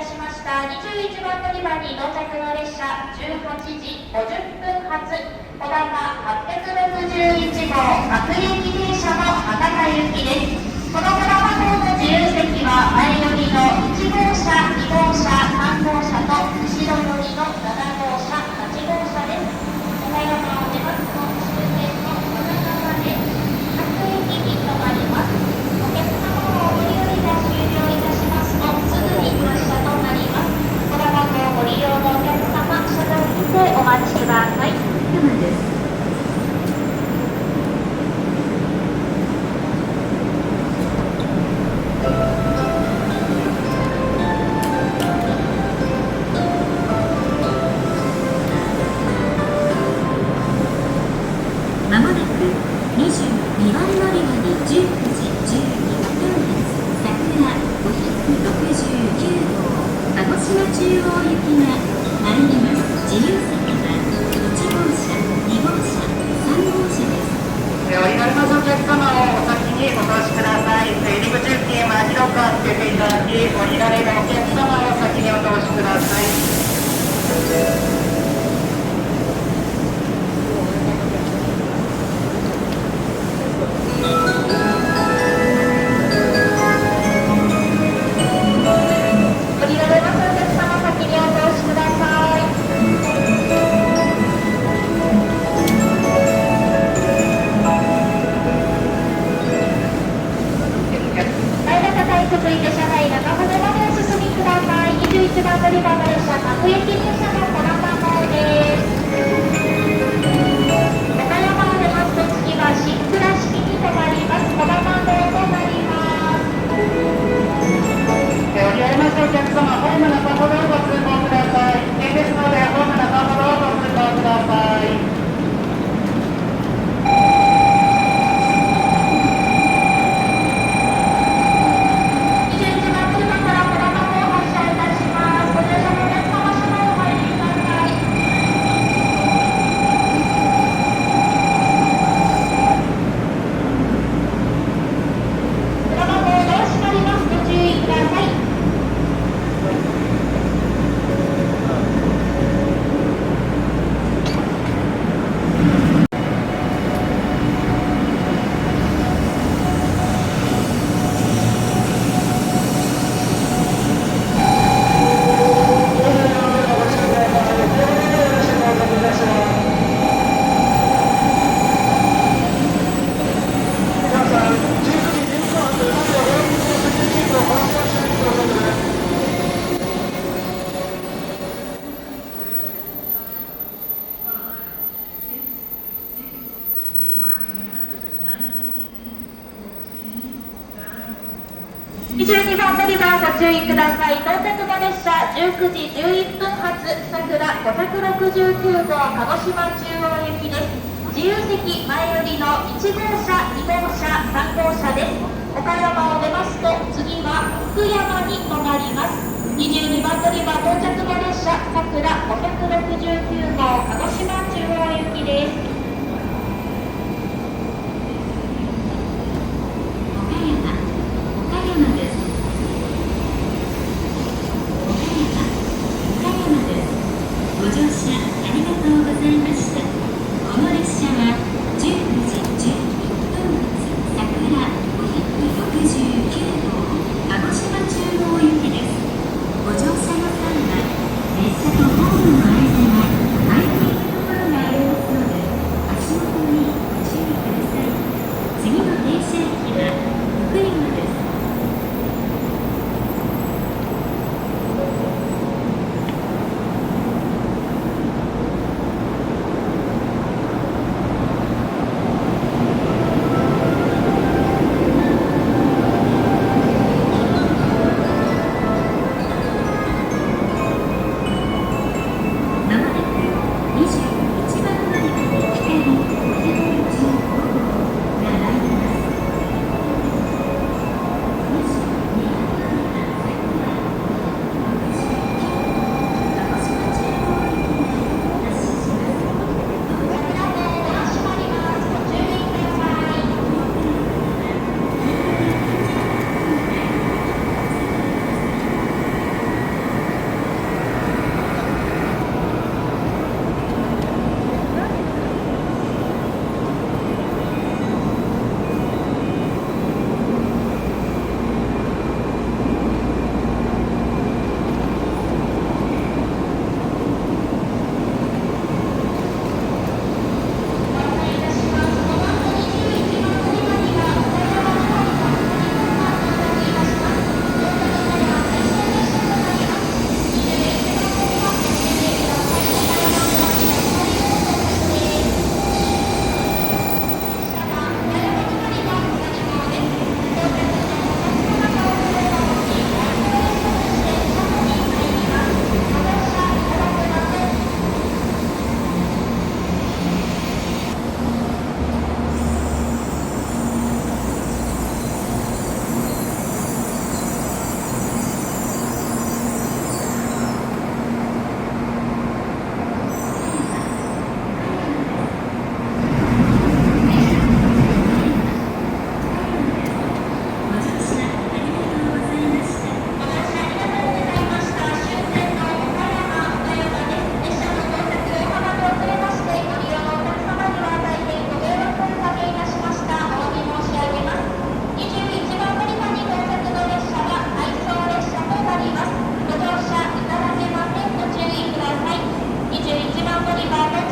しました21番乗り場に到着の列車18時50分発こだま861号各駅停車の博多行きです。このこだま号の自由席は前寄りの1号車、2号車、3号車と後ろ寄りの7号車、8号車です。岡山を出ますと終点の博多まで各駅に停まります。お客様をお乗り降りが終了いたしますとすぐに発車となります。こだま号ご利用のお客様、車内にてお待ちください。まもなく22番乗り場に19時12分発桜569号鹿児島中央行きが参ります。自由席は1号車、2号車、3号車です。お降りのりますお客様をお先にお通しください。入り口付近は広く開けていただき、降りられるお客様を先にお通しください。続いて車内中ほどまでお進みください。21番乗り場の列車各駅停車のこだま号です。岡山を出ますと次は新倉敷に停まります。こだま号となります。降りられますお客様、ホーム中ほどをご通行ください。危険ですのでホーム中ほどをご通行ください。22番乗り場ご注意ください。到着の列車19時11分発桜569号鹿児島中央行きです。自由席前寄りの1号車、2号車、3号車です。岡山を出ますと次は福山に停まります。22番乗り場到着の列車桜569号鹿児島中央行きです。ご乗車ありがとうございました。この列車は19時11分発桜569号鹿児島中央行きです。ご乗車の際乗り場の